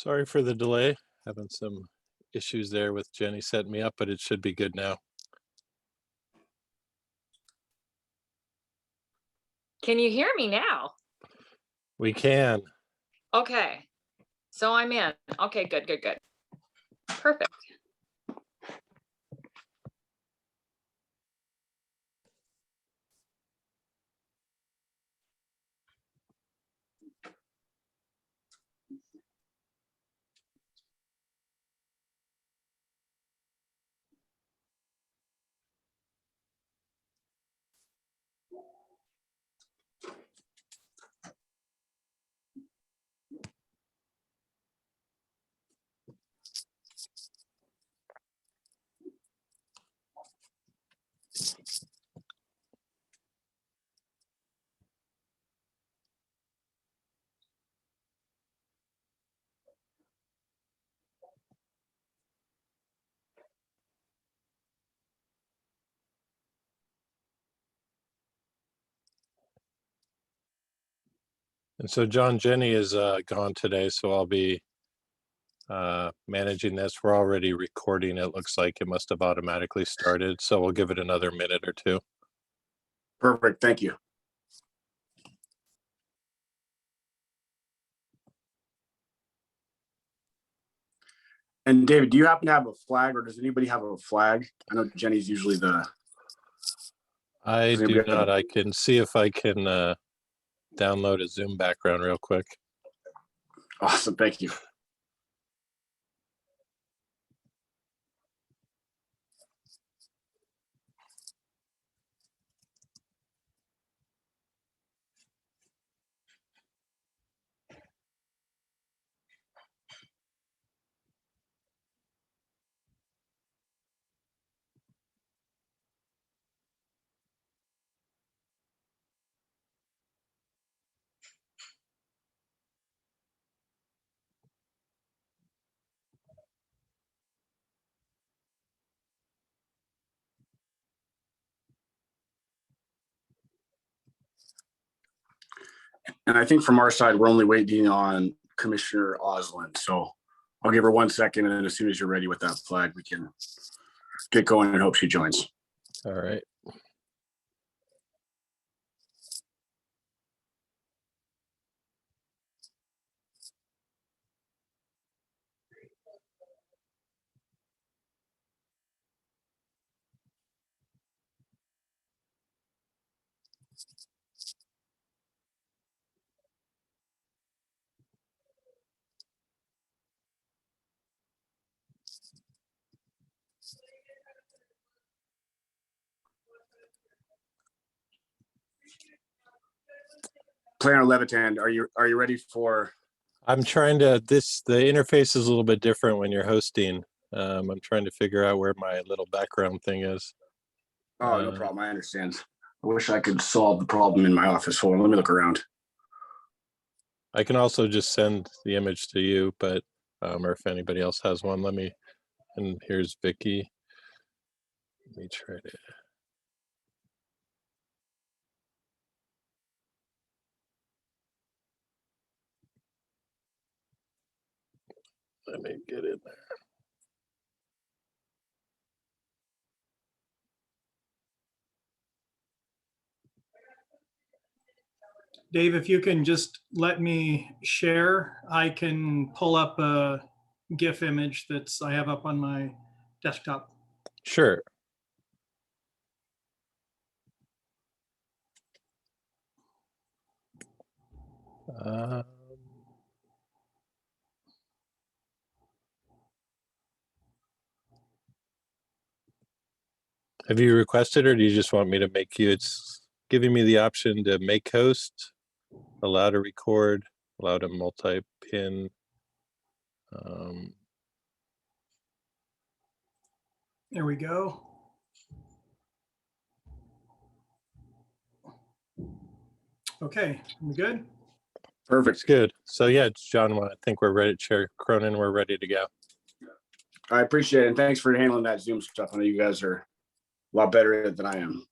Sorry for the delay. Having some issues there with Jenny setting me up, but it should be good now. Can you hear me now? We can. Okay. So I'm in. Okay, good, good, good. Perfect. And so John, Jenny is gone today, so I'll be managing this. We're already recording. It looks like it must have automatically started, so we'll give it another minute or two. Perfect, thank you. And David, do you happen to have a flag, or does anybody have a flag? I know Jenny's usually the. I Does do anybody have not. a- I can see if I can download a Zoom background real quick. Awesome, thank you. And I think from our side, we're only waiting on Commissioner Osland. So I'll give her 1 second, and then as soon as you're ready with that flag, we can get going and hope she joins. All right. Planner Levitan, are you ready for? I'm trying to, the interface is a little bit different when you're hosting. I'm trying to figure out where my little background thing is. Oh, no problem. I understand. I wish I could solve the problem in my office. Hold on, let me look around. I can also just send the image to you, but or if anybody else has one, let me. And here's Vicky. Let me try to. Let me get in there. Dave, if you can just let me share, I can pull up a GIF image I have up on my desktop. Sure. Have you requested, or do you just want me to make you? It's giving me the option to make host, allow to record, allow to multi-pin. There we go. Okay, we good? Perfect. It's good. So yeah, John, I think we're ready. Chair Cronin, we're ready to go. I appreciate it. And thanks for handling that Zoom stuff. I know you guys are a lot better at it than I am.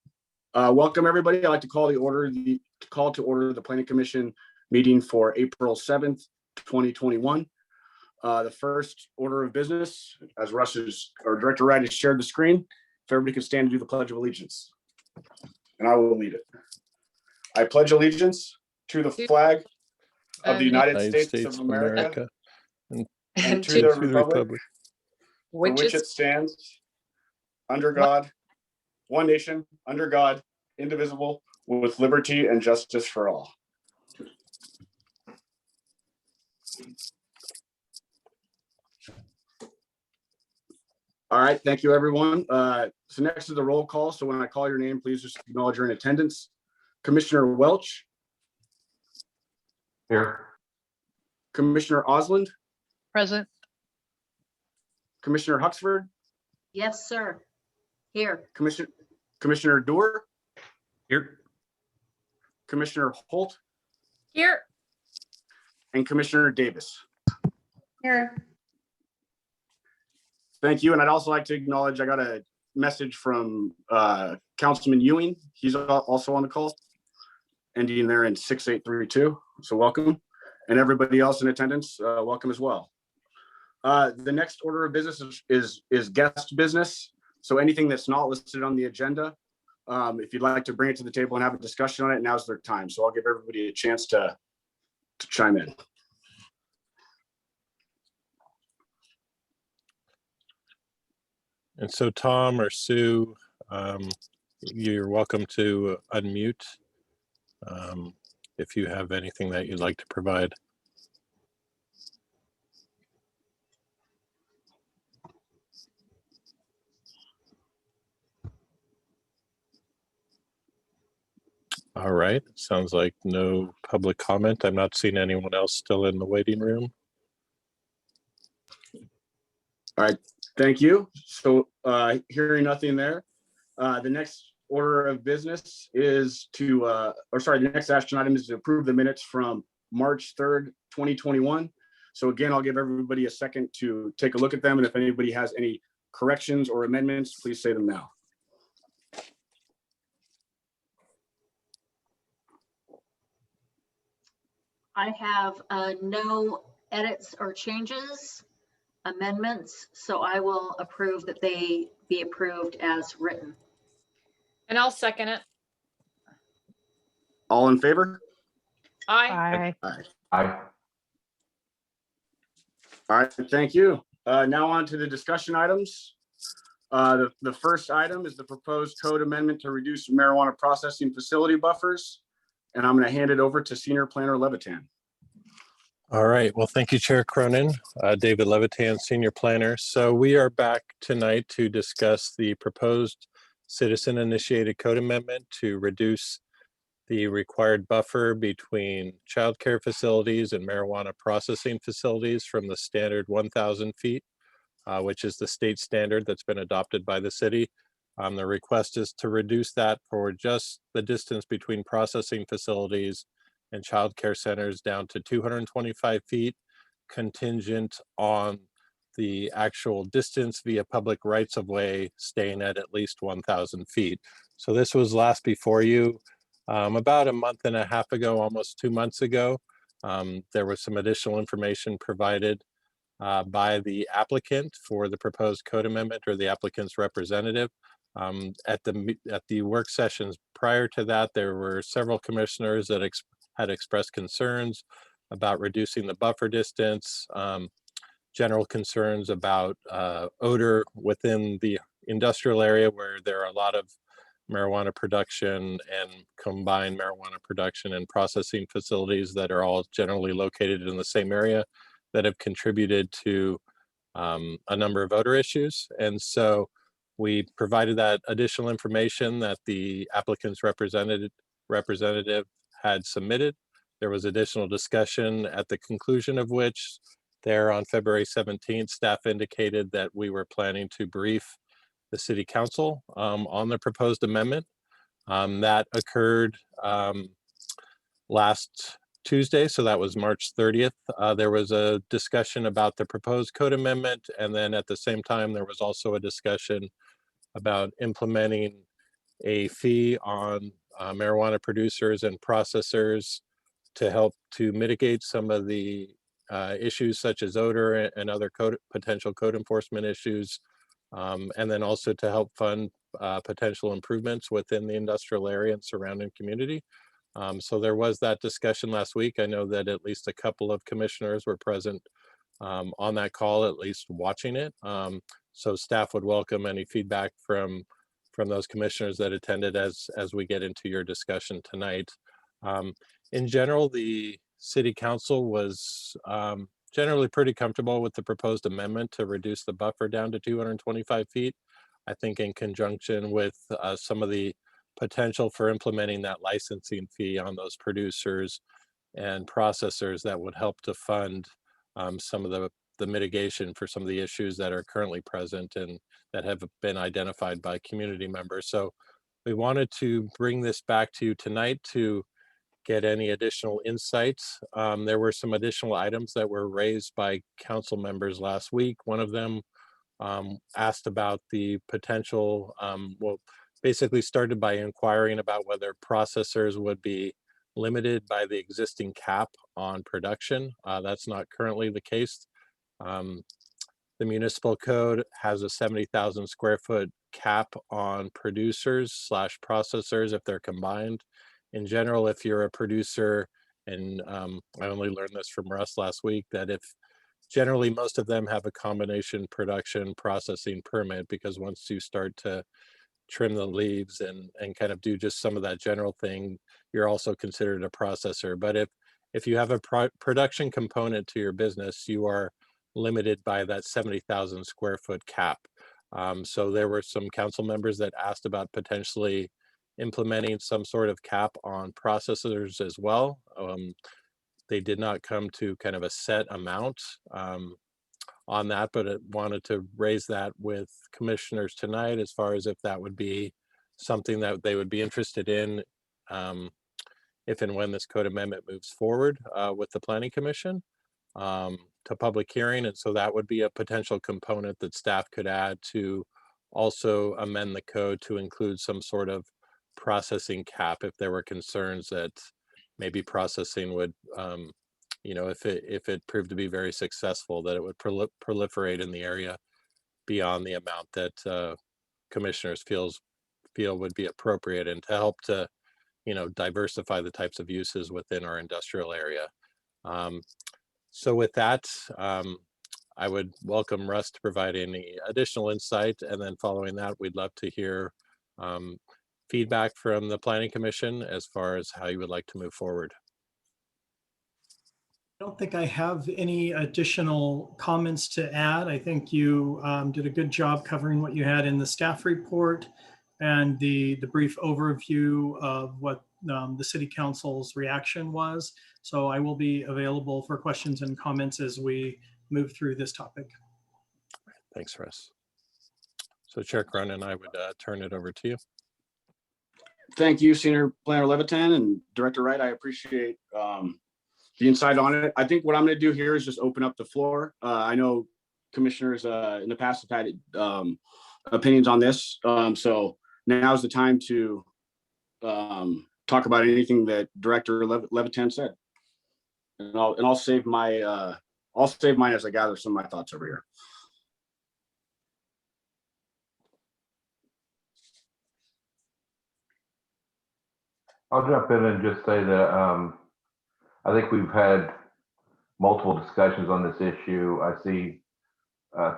Welcome, everybody. I'd like to call to order the Planning Commission meeting for April 7th, 2021. The first order of business, as Director Wright has shared the screen, if everybody could stand and do the Pledge of Allegiance. And I will lead it. I pledge allegiance to the flag of the United States of America and to the republic for which it stands, under God, one nation, under God, indivisible, with liberty and justice for all. All right, thank you, everyone. So next is the roll call. So when I call your name, please just acknowledge you're in attendance. Commissioner Welch. Here. Commissioner Osland. Present. Commissioner Huxford. Yes, sir. Here. Commissioner Doer. Here. Commissioner Holt. Here. And Commissioner Davis. Here. Thank you. And I'd also like to acknowledge, I got a message from Councilman Ewing. He's also on the call, ending there in 6832. So welcome. And everybody else in attendance, welcome as well. The next order of business is guest business. So anything that's not listed on the agenda, if you'd like to bring it to the table and have a discussion on it, now's their time. So I'll give everybody a chance to chime in. And so Tom or Sue, you're welcome to unmute if you have anything that you'd like to provide. All right, sounds like no public comment. I'm not seeing anyone else still in the waiting room. All right, thank you. So hearing nothing there, the next order of business is the next action item is to approve the minutes from March 3rd, 2021. So again, I'll give everybody a second to take a look at them. And if anybody has any corrections or amendments, please say them now. I have no edits or changes, amendments, so I will approve that they be approved as written. And I'll second it. All in favor? Aye. Aye. Aye. All right, thank you. Now on to the discussion items. The first item is the proposed code amendment to reduce marijuana processing facility buffers. And I'm going to hand it over to Senior Planner Levitan. All right, well, thank you, Chair Cronin. David Levitan, Senior Planner. So we are back tonight to discuss the proposed citizen-initiated code amendment to reduce the required buffer between childcare facilities and marijuana processing facilities from the standard 1,000 feet, which is the state standard that's been adopted by the city. The request is to reduce that for just the distance between processing facilities and childcare centers down to 225 feet, contingent on the actual distance via public rights of way staying at least 1,000 feet. So this was last before you about a month and a half ago, almost 2 months ago. There was some additional information provided by the applicant for the proposed code amendment or the applicant's representative. At the work sessions prior to that, there were several commissioners that had expressed concerns about reducing the buffer distance, general concerns about odor within the industrial area where there are a lot of marijuana production and combined marijuana production and processing facilities that are all generally located in the same area that have contributed to a number of odor issues. And so we provided that additional information that the applicant's representative had submitted. There was additional discussion at the conclusion of which there on February 17th, staff indicated that we were planning to brief the city council on the proposed amendment. That occurred last Tuesday, so that was March 30th. There was a discussion about the proposed code amendment, and then at the same time, there was also a discussion about implementing a fee on marijuana producers and processors to help to mitigate some of the issues such as odor and other potential code enforcement issues, and then also to help fund potential improvements within the industrial area and surrounding community. So there was that discussion last week. I know that at least a couple of commissioners were present on that call, at least watching it. So staff would welcome any feedback from those commissioners that attended as we get into your discussion tonight. In general, the city council was generally pretty comfortable with the proposed amendment to reduce the buffer down to 225 feet. I think in conjunction with some of the potential for implementing that licensing fee on those producers and processors, that would help to fund some of the mitigation for some of the issues that are currently present and that have been identified by community members. So we wanted to bring this back to you tonight to get any additional insights. There were some additional items that were raised by council members last week. One of them asked about the potential, well, basically started by inquiring about whether processors would be limited by the existing cap on production. That's not currently the case. The municipal code has a 70,000 square foot cap on producers / processors if they're combined. In general, if you're a producer, and I only learned this from Russ last week, that if generally most of them have a combination production processing permit, because once you start to trim the leaves and kind of do just some of that general thing, you're also considered a processor. But if you have a production component to your business, you are limited by that 70,000 square foot cap. So there were some council members that asked about potentially implementing some sort of cap on processors as well. They did not come to kind of a set amount on that, but it wanted to raise that with commissioners tonight as far as if that would be something that they would be interested in if and when this code amendment moves forward with the Planning Commission to public hearing. And so that would be a potential component that staff could add to also amend the code to include some sort of processing cap if there were concerns that maybe processing would you know, if it proved to be very successful, that it would proliferate in the area beyond the amount that commissioners feel would be appropriate, and to help to, you know, diversify the types of uses within our industrial area. So with that, I would welcome Russ to provide any additional insight, and then following that, we'd love to hear feedback from the Planning Commission as far as how you would like to move forward. I don't think I have any additional comments to add. I think you did a good job covering what you had in the staff report and the brief overview of what the city council's reaction was. So I will be available for questions and comments as we move through this topic. Thanks, Russ. So Chair Cronin, I would turn it over to you. Thank you, Senior Planner Levitan and Director Wright. I appreciate the insight on it. I think what I'm going to do here is just open up the floor. I know commissioners in the past have had opinions on this. So now's the time to talk about anything that Director Levitan said. And I'll save mine as I gather some of my thoughts over here. I'll jump in and just say that I think we've had multiple discussions on this issue. I see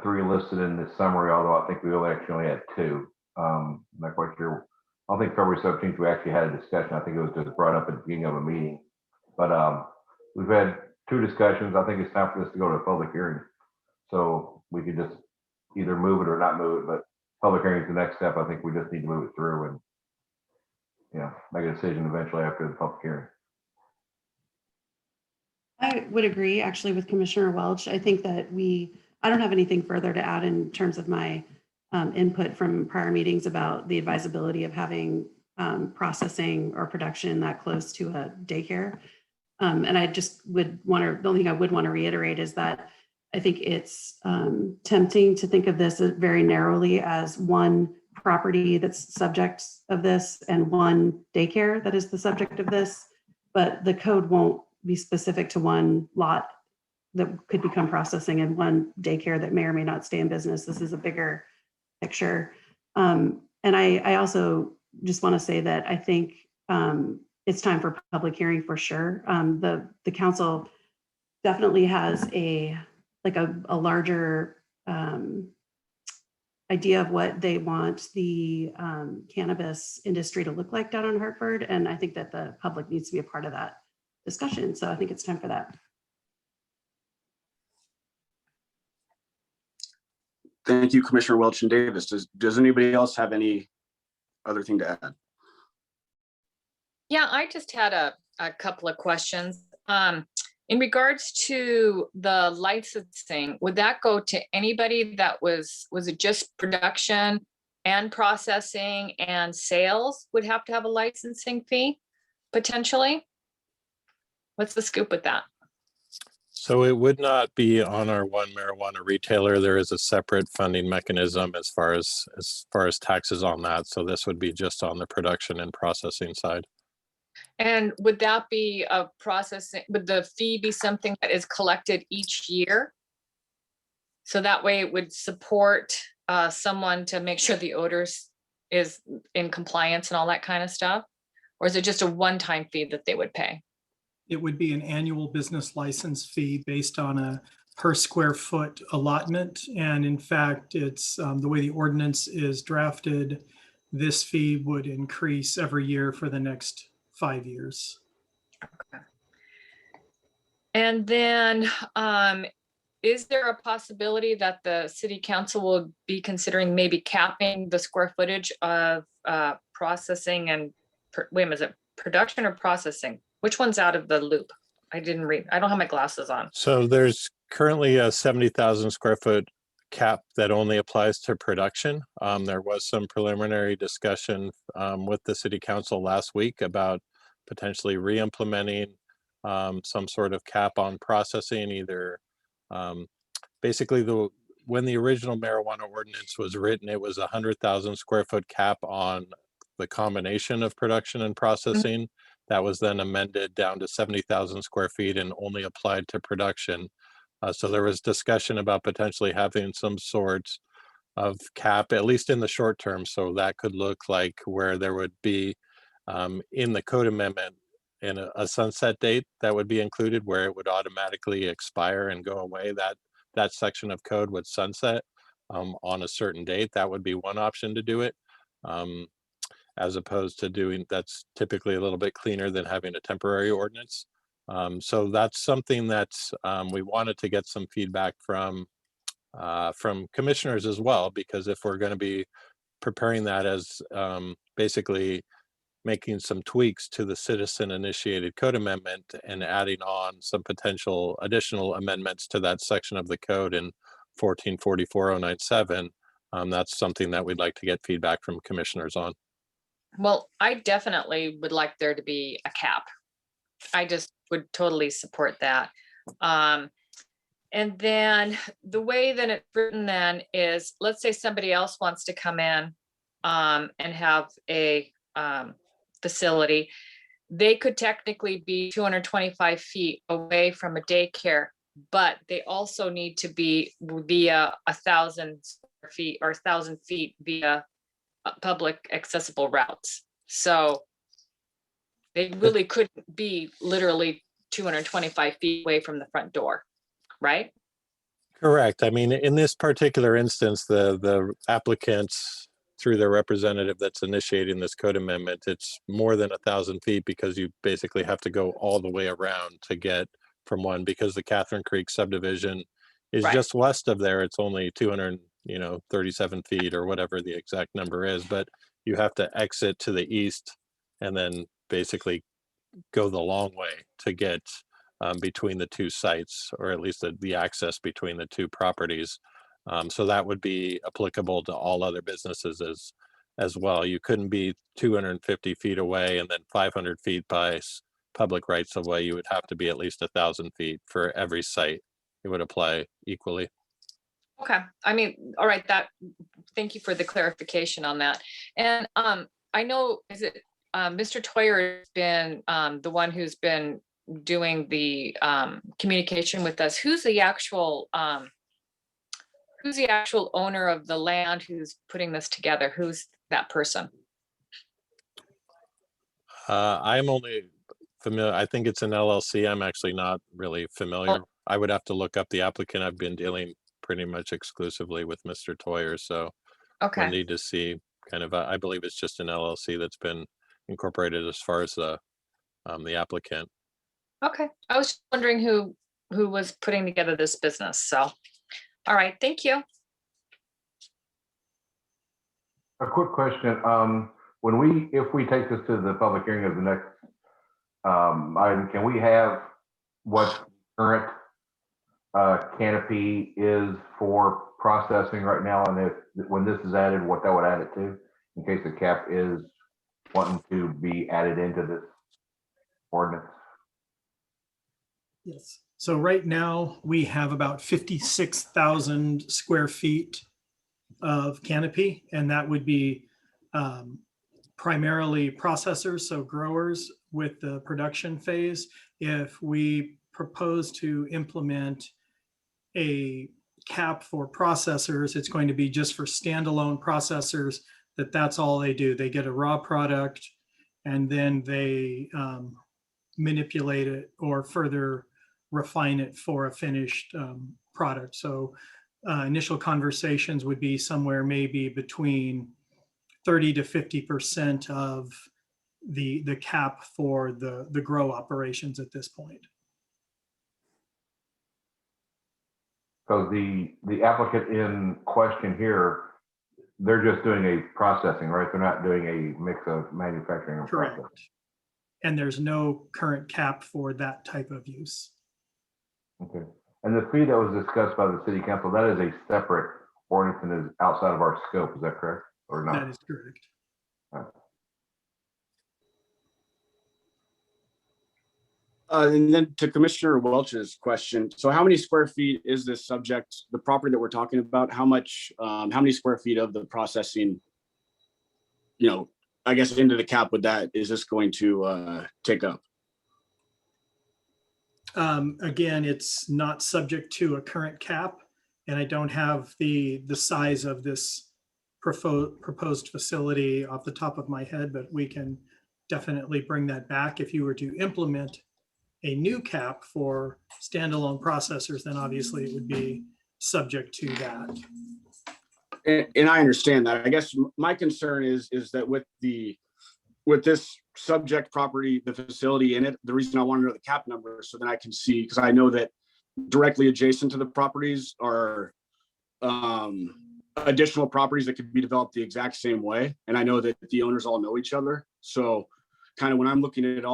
3 listed in this summary, although I think we only had 2. I'm not quite sure. I don't think February 17th we actually had a discussion. I think it was just brought up at the beginning of a meeting. But we've had 2 discussions. I think it's time for this to go to a public hearing. So we could just either move it or not move it, but public hearing is the next step. I think we just need to move it through and, you know, make a decision eventually after the public hearing. I would agree actually with Commissioner Welch. I think that I don't have anything further to add in terms of my input from prior meetings about the advisability of having processing or production that close to a daycare. And I just would want to, the only thing I would want to reiterate is that I think it's tempting to think of this very narrowly as one property that's subject of this and one daycare that is the subject of this, but the code won't be specific to one lot that could become processing and one daycare that may or may not stay in business. This is a bigger picture. And I also just want to say that I think it's time for public hearing for sure. The council definitely has a larger idea of what they want the cannabis industry to look like down in Hartford. And I think that the public needs to be a part of that discussion. So I think it's time for that. Thank you, Commissioner Welch and Davis. Does anybody else have any other thing to add? Yeah, I just had a couple of questions. In regards to the licensing, would that go to anybody that was it just production and processing and sales would have to have a licensing fee potentially? What's the scoop with that? So it would not be on our one marijuana retailer. There is a separate funding mechanism as far as taxes on that. So this would be just on the production and processing side. And would that be a processing, would the fee be something that is collected each year? So that way it would support someone to make sure the odors is in compliance and all that kind of stuff? Or is it just a one-time fee that they would pay? It would be an annual business license fee based on a per square foot allotment. And in fact, it's the way the ordinance is drafted, this fee would increase every year for the next 5 years. Okay. And then is there a possibility that the city council will be considering maybe capping the square footage of processing and wait a minute, is it production or processing? Which one's out of the loop? I didn't read. I don't have my glasses on. So there's currently a 70,000 square foot cap that only applies to production. There was some preliminary discussion with the city council last week about potentially re-implementing some sort of cap on processing, either basically when the original marijuana ordinance was written, it was 100,000 square foot cap on the combination of production and processing. That was then amended down to 70,000 square feet and only applied to production. So there was discussion about potentially having some sort of cap, at least in the short term. So that could look like where there would be in the code amendment and a sunset date that would be included where it would automatically expire and go away. That section of code would sunset on a certain date. That would be one option to do it. As opposed to doing, that's typically a little bit cleaner than having a temporary ordinance. So that's something that we wanted to get some feedback from commissioners as well, because if we're going to be preparing that as basically making some tweaks to the citizen initiated code amendment and adding on some potential additional amendments to that section of the code in 1444-097, that's something that we'd like to get feedback from commissioners on. Well, I definitely would like there to be a cap. I just would totally support that. And then the way that it's written then is, let's say somebody else wants to come in and have a facility. They could technically be 225 feet away from a daycare, but they also need to be via 1,000 square feet or 1,000 feet via public accessible routes. So they really couldn't be literally 225 feet away from the front door, right? Correct. I mean, in this particular instance, the applicants through their representative that's initiating this code amendment, it's more than 1,000 feet because you basically have to go all the way around to get from one, because the Catherine Creek subdivision is Right. just west of there. It's only 237 feet or whatever the exact number is, but you have to exit to the east and then basically go the long way to get between the two sites, or at least the access between the two properties. So that would be applicable to all other businesses as well. You couldn't be 250 feet away and then 500 feet by public rights of way. You would have to be at least 1,000 feet for every site. It would apply equally. Okay, I mean, all right, thank you for the clarification on that. And I know, is it Mr. Toyer has been the one who's been doing the communication with us. Who's the actual owner of the land who's putting this together? Who's that person? I'm only familiar, I think it's an LLC. I'm actually not really familiar. I would have to look up the applicant. I've been dealing pretty much exclusively with Mr. Toyer, so we'll Okay, need to see kind of, I believe it's just an LLC that's been incorporated as far as the applicant. okay. I was just wondering who was putting together this business, so. All right, thank you. A quick question, if we take this to the public hearing of the next item, can we have what current canopy is for processing right now? And when this is added, what that would add it to, in case the cap is wanting to be added into this ordinance? Yes. So right now we have about 56,000 square feet of canopy, and that would be primarily processors, so growers with the production phase. If we propose to implement a cap for processors, it's going to be just for standalone processors, that's all they do. They get a raw product and then they manipulate it or further refine it for a finished product. So initial conversations would be somewhere maybe between 30 to 50% of the cap for the grow operations at this point. So the applicant in question here, they're just doing a processing, right? They're not doing a mix of manufacturing and Correct. processing. And there's no current cap for that type of use. Okay. And the fee that was discussed by the city council, that is a separate ordinance and is outside of our scope. Is that correct or not? That is correct. And then to Commissioner Welch's question, so how many square feet is this subject, the property that we're talking about? How many square feet of the processing, I guess into the cap with that, is this going to take up? Again, it's not subject to a current cap, and I don't have the size of this proposed facility off the top of my head, but we can definitely bring that back. If you were to implement a new cap for standalone processors, then obviously it would be subject to that. And I understand that. I guess my concern is that with this subject property, the facility in it, the reason I want to know the cap number is so then I can see, because I know that directly adjacent to the properties are additional properties that could be developed the exact same way. And I know that the owners all know each other. So kind of when I'm looking at a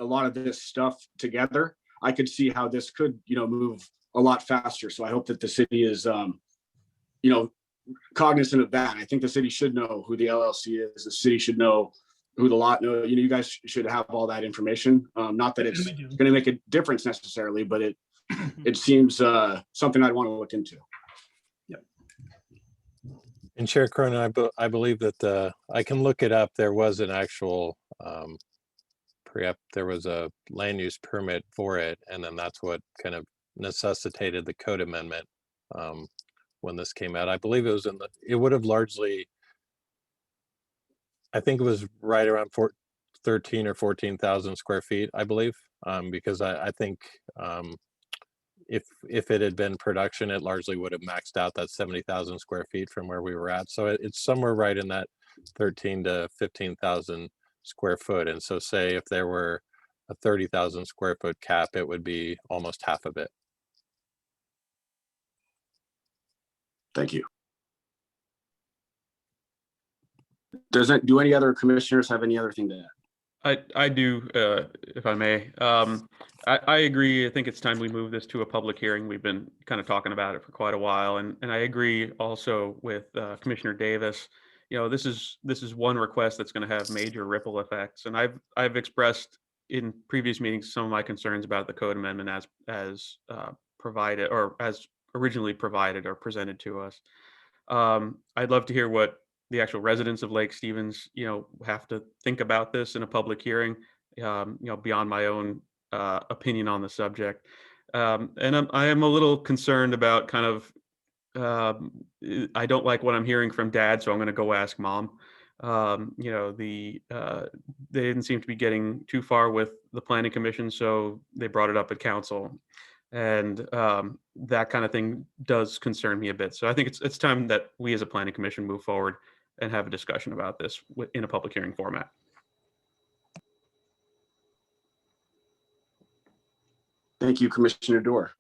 lot of this stuff together, I could see how this could, move a lot faster. So I hope that the city is, cognizant of that. I think the city should know who the LLC is. The city should know who the lot, you guys should have all that information. Not that it's going to make a difference necessarily, but it seems something I'd want to look into. And Chair Cronin, I believe that I can look it up. There was an actual there was a land use permit for it, and then that's what kind of necessitated the code amendment when this came out. I believe it was it would have largely, I think it was right around 13 or 14,000 square feet, I believe, because I think if it had been production, it largely would have maxed out that 70,000 square feet from where we were at. So it's somewhere right in that 13 to 15,000 square foot. And so say if there were a 30,000 square foot cap, it would be almost half of it. Thank you. Do any other commissioners have any other thing to add? I do, if I may. I agree. I think it's time we move this to a public hearing. We've been kind of talking about it for quite a while, and I agree also with Commissioner Davis. This is one request that's going to have major ripple effects, and I've expressed in previous meetings some of my concerns about the code amendment as provided or as originally provided or presented to us. I'd love to hear what the actual residents of Lake Stevens, have to think about this in a public hearing, beyond my own opinion on the subject. And I am a little concerned about kind of, I don't like what I'm hearing from Dad, so I'm going to go ask Mom. You know, they didn't seem to be getting too far with the planning commission, so they brought it up at council, and that kind of thing does concern me a bit. So I think it's time that we as a planning commission move forward and have a discussion about this in a public hearing format. Thank you, Commissioner Dorr.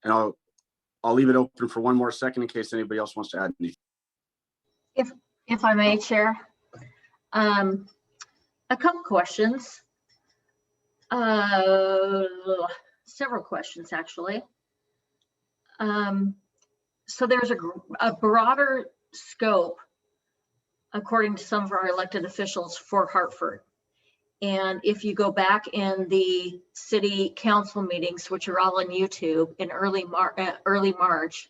And I'll leave it open for one more second in case anybody else wants to add anything. If I may, Chair. A couple questions. Several questions, actually. So there's a broader scope, according to some of our elected officials, for Hartford. And if you go back in the city council meetings, which are all on YouTube in early March,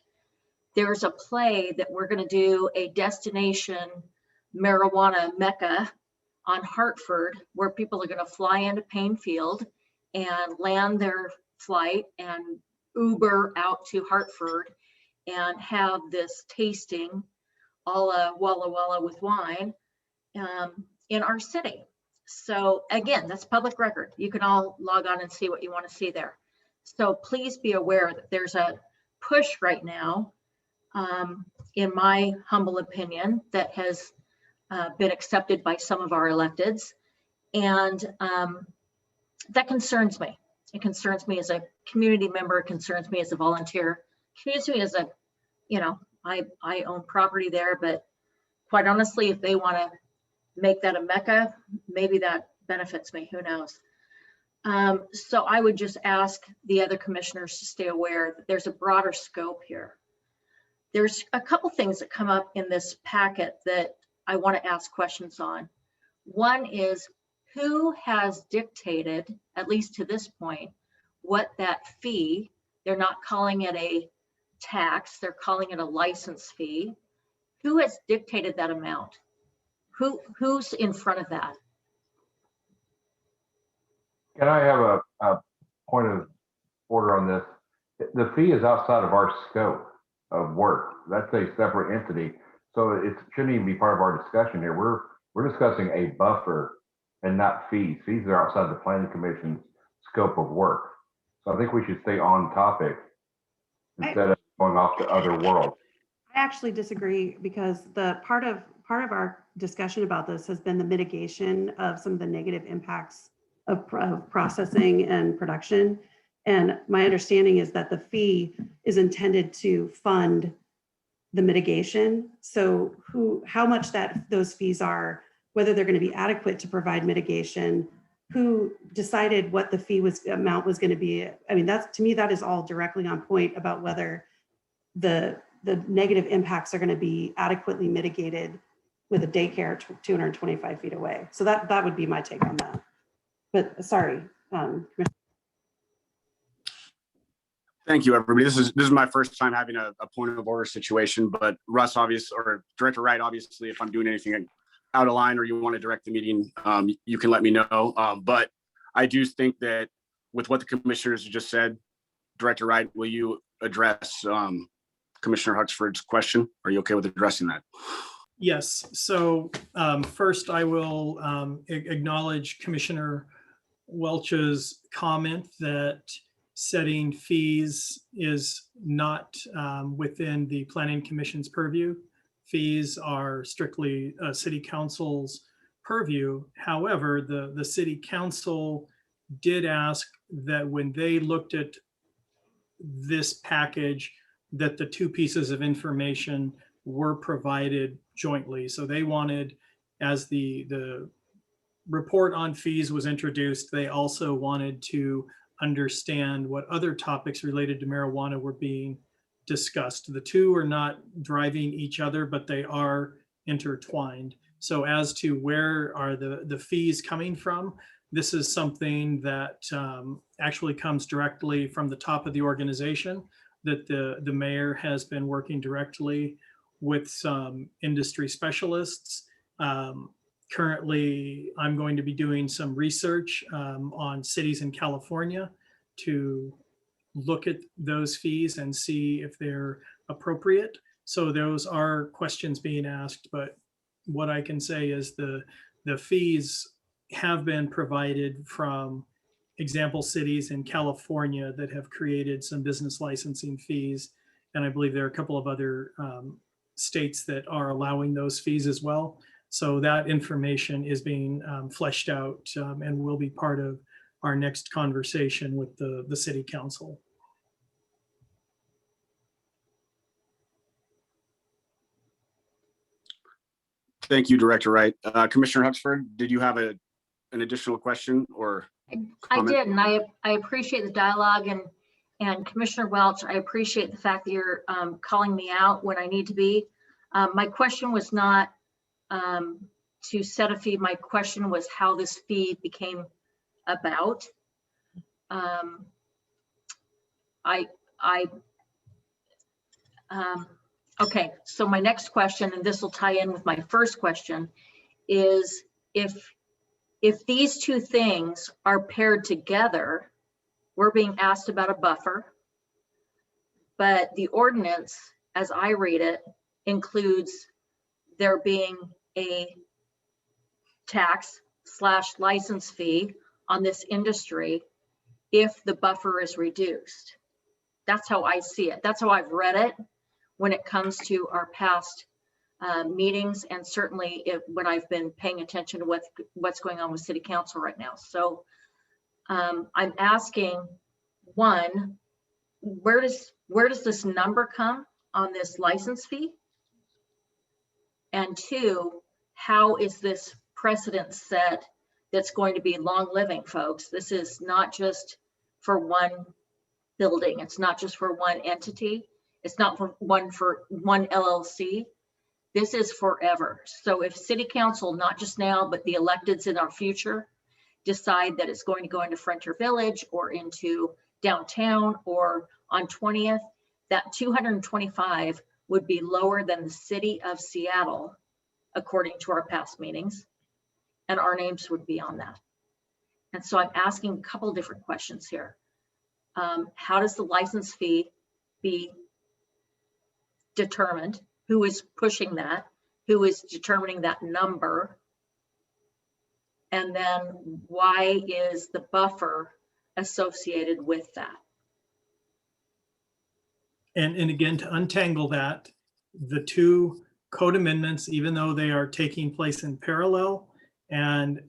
there's a play that we're going to do a destination marijuana mecca on Hartford, where people are going to fly into Payne Field and land their flight and Uber out to Hartford and have this tasting a la Walla Walla with wine in our city. So again, that's public record. You can all log on and see what you want to see there. So please be aware that there's a push right now, in my humble opinion, that has been accepted by some of our electeds. And that concerns me. It concerns me as a community member. It concerns me as a volunteer. It concerns me as a, you know, I own property there, but quite honestly, if they want to make that a mecca, maybe that benefits me, who knows? So I would just ask the other commissioners to stay aware that there's a broader scope here. There's a couple things that come up in this packet that I want to ask questions on. One is, who has dictated, at least to this point, what that fee, they're not calling it a tax, they're calling it a license fee. Who has dictated that amount? Who's in front of that? Can I have a point of order on this? The fee is outside of our scope of work. That's a separate entity. So it shouldn't even be part of our discussion here. We're discussing a buffer and not fees. Fees are outside the planning commission's scope of work. So I think we should stay on topic instead of going off to other worlds. I actually disagree, because the part of our discussion about this has been the mitigation of some of the negative impacts of processing and production. And my understanding is that the fee is intended to fund the mitigation. So how much those fees are, whether they're going to be adequate to provide mitigation, who decided what the fee amount was going to be. I mean, to me, that is all directly on point about whether the negative impacts are going to be adequately mitigated with a daycare 225 feet away. So that would be my take on that. But sorry. Thank you, everybody. This is my first time having a point of order situation, but Russ, obviously, or Director Wright, obviously, if I'm doing anything out of line or you want to direct the meeting, you can let me know. But I do think that with what the commissioners just said, Director Wright, will you address Commissioner Huxford's question? Are you okay with addressing that? Yes. So first, I will acknowledge Commissioner Welch's comment that setting fees is not within the Planning Commission's purview. Fees are strictly City Council's purview. However, the City Council did ask that when they looked at this package, that the two pieces of information were provided jointly. So they wanted, as the report on fees was introduced, they also wanted to understand what other topics related to marijuana were being discussed. The two are not driving each other, but they are intertwined. So as to where are the fees coming from, this is something that actually comes directly from the top of the organization, that the mayor has been working directly with some industry specialists, Currently, I'm going to be doing some research on cities in California to look at those fees and see if they're appropriate. So those are questions being asked, but what I can say is the fees have been provided from example cities in California that have created some business licensing fees. And I believe there are a couple of other states that are allowing those fees as well. So that information is being fleshed out and will be part of our next conversation with the city council. Thank you, Director Wright. Commissioner Huxford, did you have an additional question or I comment? did, and I appreciate the dialogue, and Commissioner Welch, I appreciate the fact that you're calling me out when I need to be. My question was not to set a fee. My question was how this fee became about. Okay, so my next question, and this will tie in with my first question, is if these two things are paired together, we're being asked about a buffer, but the ordinance, as I read it, includes there being a tax/license fee on this industry if the buffer is reduced. That's how I see it. That's how I've read it when it comes to our past meetings, and certainly when I've been paying attention to what's going on with City Council right now. So I'm asking, one, where does this number come on this license fee? And two, how is this precedent set that's going to be long living, folks? This is not just for one building. It's not just for one entity. It's not for one LLC. This is forever. So if City Council, not just now, but the electeds in our future, decide that it's going to go into Frontier Village or into downtown or on 20th, that 225 would be lower than the City of Seattle, according to our past meetings, and our names would be on that. And so I'm asking a couple different questions here. How does the license fee be determined? Who is pushing that? Who is determining that number? And then why is the buffer associated with that? And again, to untangle that, the two code amendments, even though they are taking place in parallel, and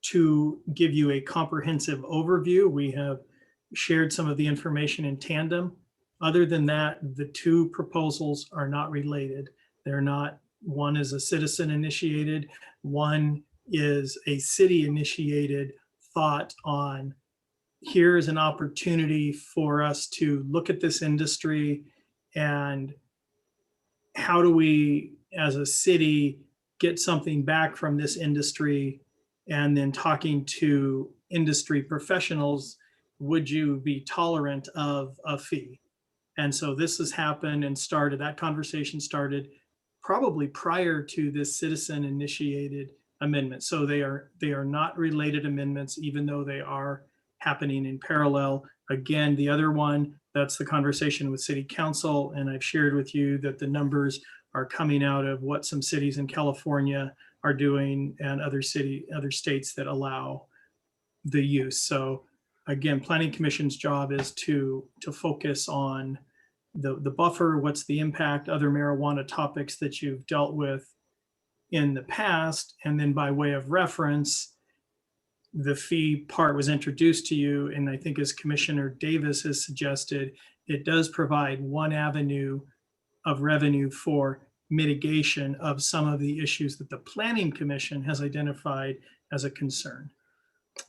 to give you a comprehensive overview, we have shared some of the information in tandem. Other than that, the two proposals are not related. They're not, one is a citizen initiated, one is a city initiated thought on here's an opportunity for us to look at this industry and how do we as a city get something back from this industry, and then talking to industry professionals, would you be tolerant of a fee? And so this has happened and started, that conversation started probably prior to this citizen initiated amendment. So they are not related amendments, even though they are happening in parallel. Again, the other one, that's the conversation with City Council. And I've shared with you that the numbers are coming out of what some cities in California are doing and other states that allow the use. So again, Planning Commission's job is to focus on the buffer, what's the impact, other marijuana topics that you've dealt with in the past. And then by way of reference, the fee part was introduced to you. And I think as Commissioner Davis has suggested, it does provide one avenue of revenue for mitigation of some of the issues that the Planning Commission has identified as a concern.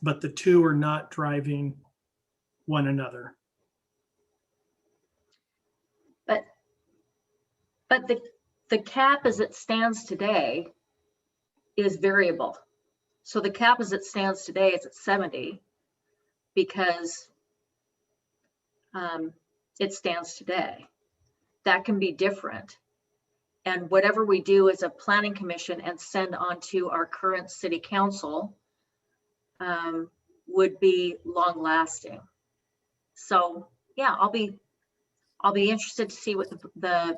But the two are not driving one another. But the cap as it stands today is variable. So the cap as it stands today is at 70 because it stands today. That can be different. And whatever we do as a planning commission and send on to our current city council would be long lasting. So yeah, I'll be interested to see what the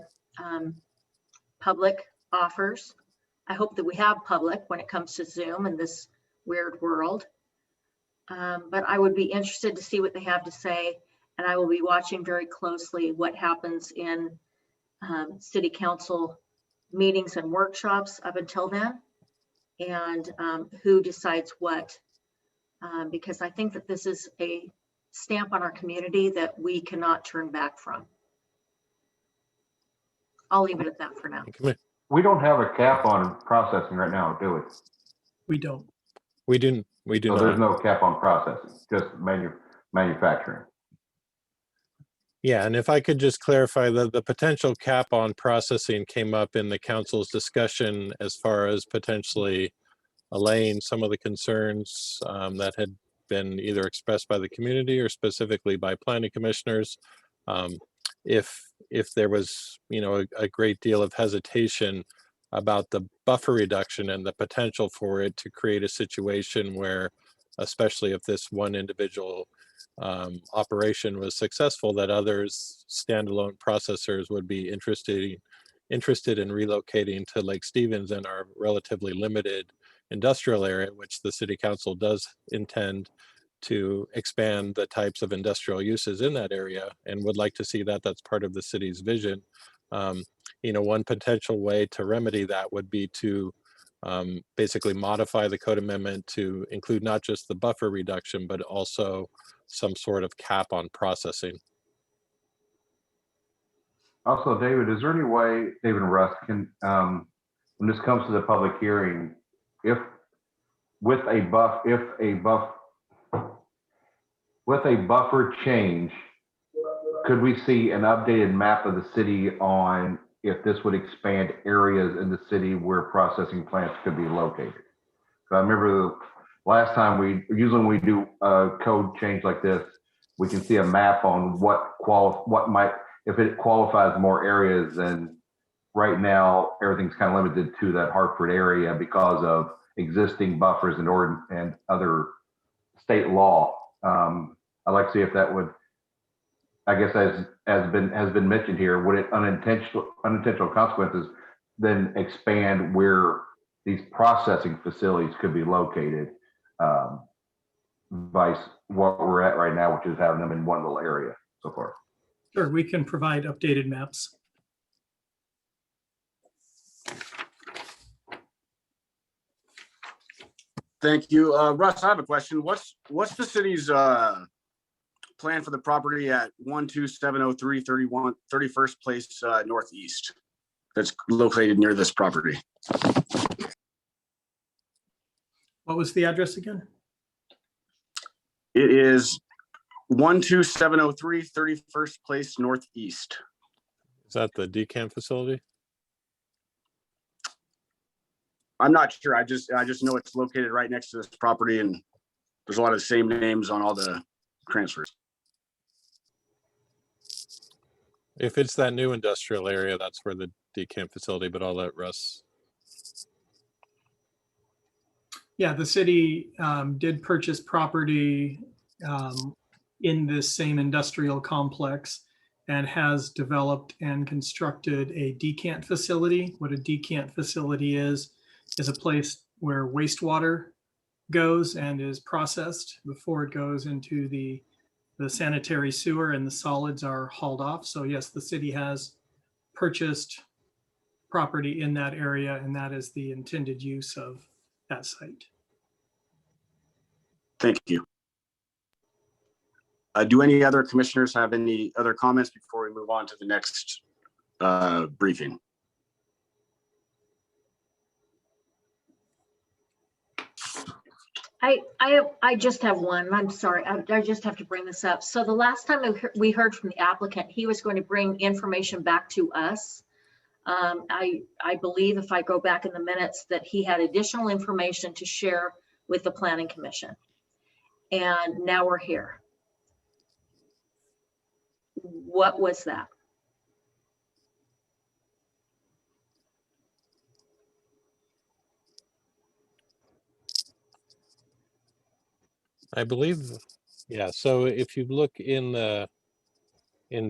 public offers. I hope that we have public when it comes to Zoom in this weird world. But I would be interested to see what they have to say. And I will be watching very closely what happens in city council meetings and workshops up until then, and who decides what, because I think that this is a stamp on our community that we cannot turn back from. I'll leave it at that for now. We don't have a cap on processing right now, do we? We don't. We do So there's not. no cap on processing, just manufacturing. Yeah, and if I could just clarify that the potential cap on processing came up in the council's discussion as far as potentially allaying some of the concerns that had been either expressed by the community or specifically by planning commissioners. If there was, you know, a great deal of hesitation about the buffer reduction and the potential for it to create a situation where, especially if this one individual operation was successful, that others, standalone processors, would be interested in relocating to Lake Stevens and our relatively limited industrial area, which the city council does intend to expand the types of industrial uses in that area, and would like to see that that's part of the city's vision. You know, one potential way to remedy that would be to basically modify the code amendment to include not just the buffer reduction, but also some sort of cap on processing. Also, David, is there any way, David and Russ, can, when this comes to the public hearing, if with a buffer change, could we see an updated map of the city on if this would expand areas in the city where processing plants could be located? So I remember last time usually when we do a code change like this, we can see a map on if it qualifies more areas. And right now, everything's kind of limited to that Hartford area because of existing buffers and other state law. I'd like to see if that would, I guess, as has been mentioned here, would it unintentional consequences then expand where these processing facilities could be located, vice what we're at right now, which is having them in one little area so far. Sure, we can provide updated maps. Thank you. Russ, I have a question. What's the city's plan for the property at 12703 31st Place Northeast that's located near this property? What was the address again? It is 12703 31st Place Northeast. Is that the decant facility? I'm not sure. I just know it's located right next to this property, and there's a lot of the same names on all the transfers. If it's that new industrial area, that's where the decant facility, but I'll let Russ. Yeah, the city did purchase property in this same industrial complex and has developed and constructed a decant facility. What a decant facility is a place where wastewater goes and is processed before it goes into the sanitary sewer and the solids are hauled off. So yes, the city has purchased property in that area, and that is the intended use of that site. Thank you. Do any other commissioners have any other comments before we move on to the next briefing? I just have one. I'm sorry. I just have to bring this up. So the last time we heard from the applicant, he was going to bring information back to us. I believe if I go back in the minutes that he had additional information to share with the Planning Commission. And now we're here. What was that? I believe, yeah, so if you look in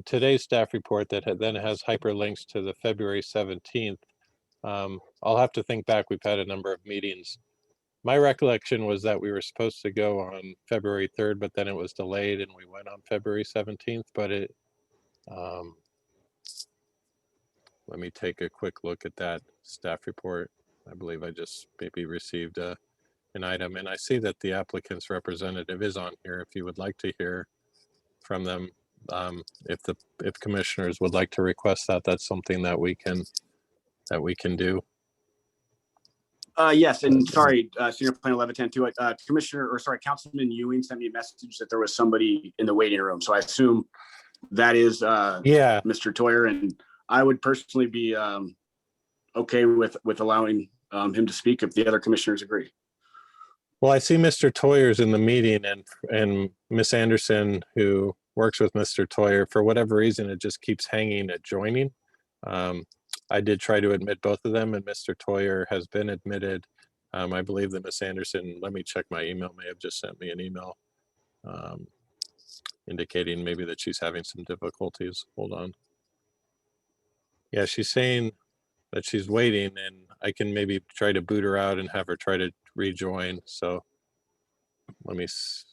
today's staff report that then has hyperlinks to the February 17th, I'll have to think back. We've had a number of meetings. My recollection was that we were supposed to go on February 3rd, but then it was delayed and we went on February 17th, but let me take a quick look at that staff report. I believe I just maybe received an item, and I see that the applicant's representative is on here if you would like to hear from them. If commissioners would like to request that, that's something that we can do. Yes, and sorry, Senior Planner Levitan too. Councilman Ewing sent me a message that there was somebody in the waiting room. So I assume that is Yeah, Mr. Toyer, and I would personally be okay with allowing him to speak if the other commissioners agree. well, I see Mr. Toyer's in the meeting, and Miss Anderson, who works with Mr. Toyer, for whatever reason, it just keeps hanging at joining. I did try to admit both of them, and Mr. Toyer has been admitted. I believe that Miss Anderson, let me check my email, may have just sent me an email indicating maybe that she's having some difficulties. Hold on. Yeah, she's saying that she's waiting, and I can maybe try to boot her out and have her try to rejoin. So it's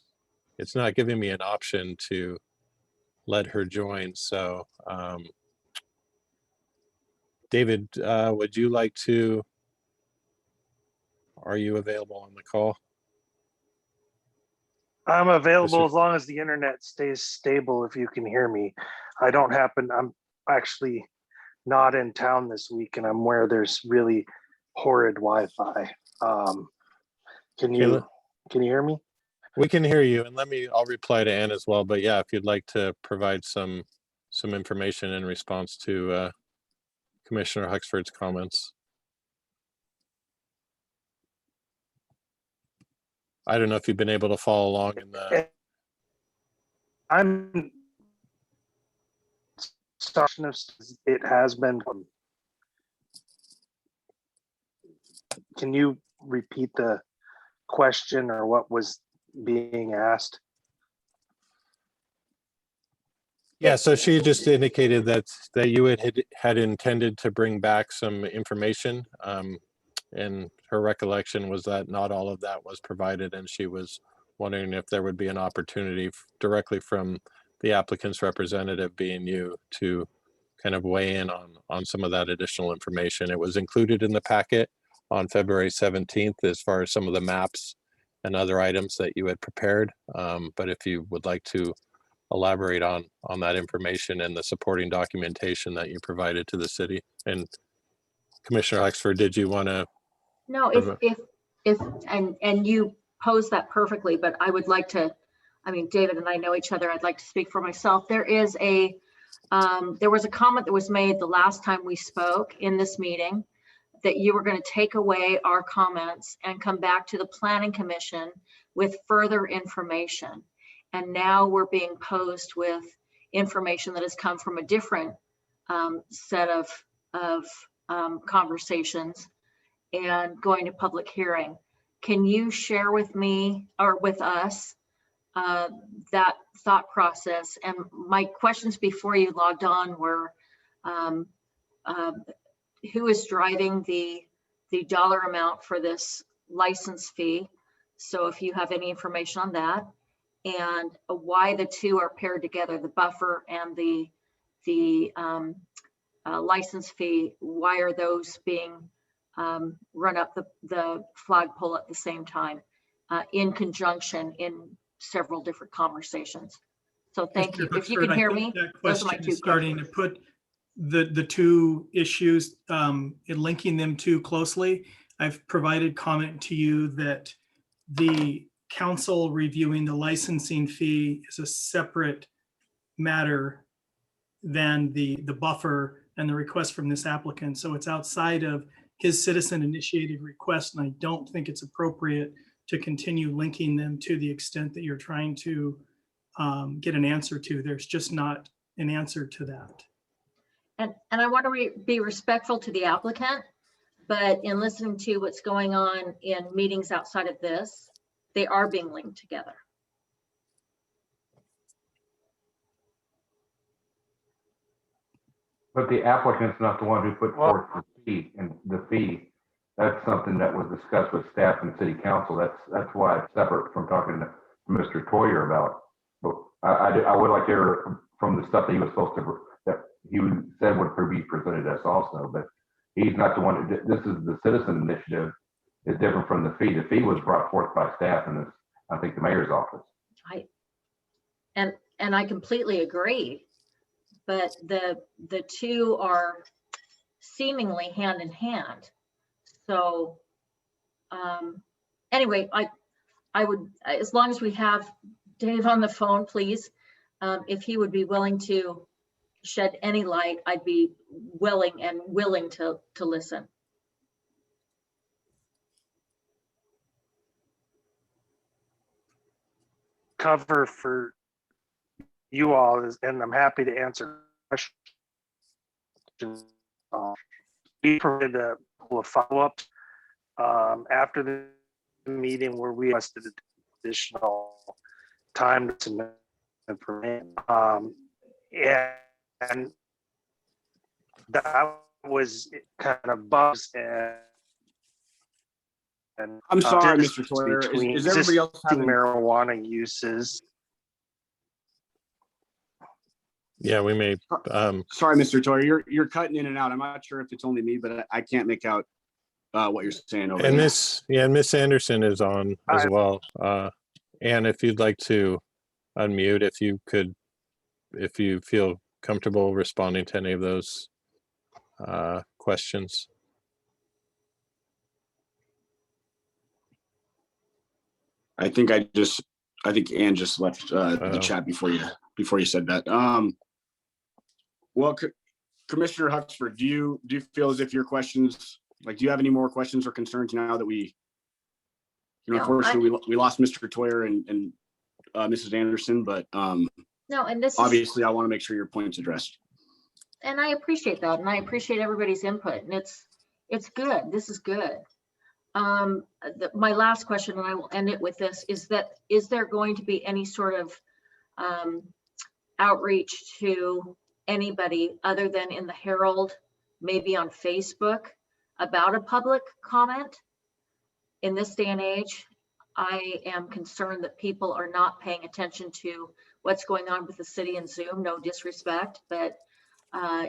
not giving me an option to let her join. So David, would you like to, are you available on the call? I'm available as long as the internet stays stable, if you can hear me. I'm actually not in town this week, and I'm where there's really horrid Wi-Fi. Can you hear me? We can hear you, and I'll reply to Ann as well. But yeah, if you'd like to provide some information in response to Commissioner Huxford's comments. I don't know if you've been able to follow along in the. I'm it has been. Can you repeat the question or what was being asked? Yeah, so she just indicated that you had intended to bring back some information, and her recollection was that not all of that was provided, and she was wondering if there would be an opportunity directly from the applicant's representative, being you, to kind of weigh in on some of that additional information. It was included in the packet on February 17th as far as some of the maps and other items that you had prepared. But if you would like to elaborate on that information and the supporting documentation that you provided to the city. And Commissioner Huxford, did you want to? No, and you posed that perfectly, but I would like to, I mean, David and I know each other. I'd like to speak for myself. There was a comment that was made the last time we spoke in this meeting that you were going to take away our comments and come back to the Planning Commission with further information. And now we're being posed with information that has come from a different set of conversations and going to public hearing. Can you share with me or with us that thought process? And my questions before you logged on were, who is driving the dollar amount for this license fee? So if you have any information on that, and why the two are paired together, the buffer and the license fee, why are those being run up the flagpole at the same time in conjunction in several different conversations? So thank you. If you can hear me, those are my two starting to put the two issues, linking them too closely. I've provided comment to you that the council reviewing the licensing fee is a separate matter than the buffer and the request from this applicant. So it's outside of his citizen initiated request, and I don't think it's appropriate to continue linking them to the extent that you're trying to get an answer to. There's just not an answer to that. And I want to be respectful to the applicant, but in listening to what's going on in meetings outside of this, they are being linked together. But the applicant's not the one who put Well- forth the fee, and the fee, that's something that was discussed with staff and city council. That's why it's separate from talking to Mr. Toyer about. But I would like to hear from the stuff that he was supposed to, that he said would be presented to us also, but he's not the one. This is the citizen initiative is different from the fee. The fee was brought forth by staff and I think the mayor's office. And I completely agree, but the two are seemingly hand in hand. So anyway, I would, as long as we have Dave on the phone, please, if he would be willing to shed any light, I'd be willing to listen. Cover for you all is, and I'm happy to answer questions. We provided a couple of follow-ups after the meeting where we requested additional time to submit information. And that was kind of buzz and I'm sorry, distance Mr. Toyer. between Is everybody else existing having? marijuana uses. Yeah, we may, Sorry, Mr. Toyer, you're cutting in and out. I'm not sure if it's only me, but I can't make out what you're saying over and there. Miss Anderson is on as well. And if you'd like to unmute, if you feel comfortable responding to any of those questions. I think Ann just left the chat before you said that. Well, Commissioner Huxford, do you feel as if your questions, like, do you have any more questions or concerns now that we, No, unfortunately, we lost Mr. Toyer and Mrs. Anderson, but No, and this is, obviously I want to make sure your point's addressed. and I appreciate that, and I appreciate everybody's input, and it's good. This is good. My last question, and I will end it with this, is there going to be any sort of outreach to anybody other than in the Herald, maybe on Facebook, about a public comment? In this day and age, I am concerned that people are not paying attention to what's going on with the city and Zoom. No disrespect, but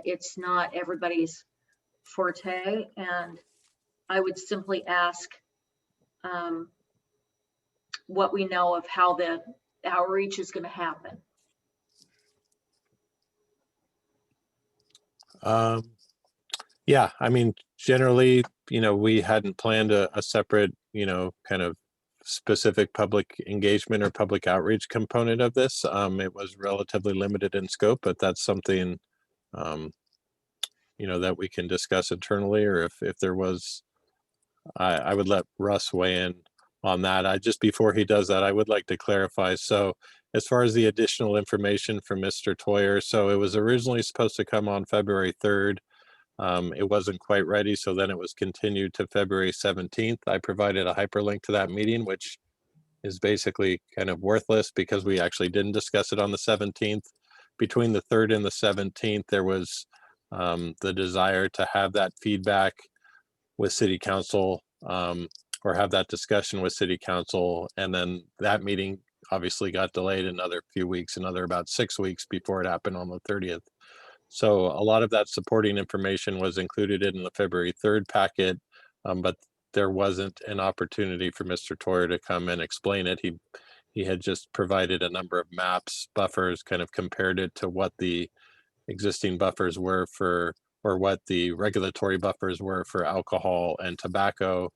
it's not everybody's forte. And I would simply ask what we know of how the outreach is going to happen. Yeah, I mean, generally, we hadn't planned a separate, kind of specific public engagement or public outreach component of this. It was relatively limited in scope, but that's something, that we can discuss internally, or if there was, I would let Russ weigh in on that. Before he does that, I would like to clarify. So as far as the additional information from Mr. Toyer, so it was originally supposed to come on February 3rd. It wasn't quite ready, so then it was continued to February 17th. I provided a hyperlink to that meeting, which is basically kind of worthless because we actually didn't discuss it on the 17th. Between the 3rd and the 17th, there was the desire to have that feedback with City Council, or have that discussion with City Council, and then that meeting obviously got delayed another few weeks, another about 6 weeks before it happened on the 30th. So a lot of that supporting information was included in the February 3rd packet, but there wasn't an opportunity for Mr. Toyer to come and explain it. He had just provided a number of maps, buffers, kind of compared it to what the existing buffers were for, or what the regulatory buffers were for alcohol and tobacco,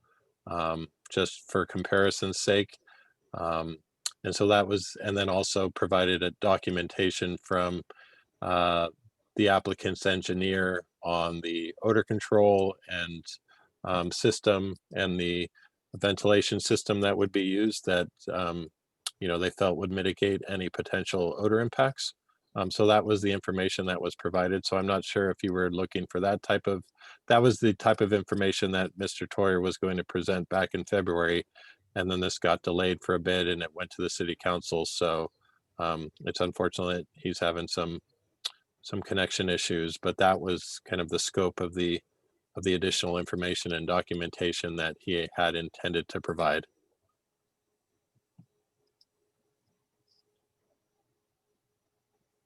just for comparison's sake. And so that was, and then also provided a documentation from the applicant's engineer on the odor control and system and the ventilation system that would be used that, they felt would mitigate any potential odor impacts. So that was the information that was provided. So I'm not sure if you were looking for that was the type of information that Mr. Toyer was going to present back in February. And then this got delayed for a bit and it went to the City Council. So it's unfortunate he's having some some connection issues, but that was kind of the scope of the additional information and documentation that he had intended to provide.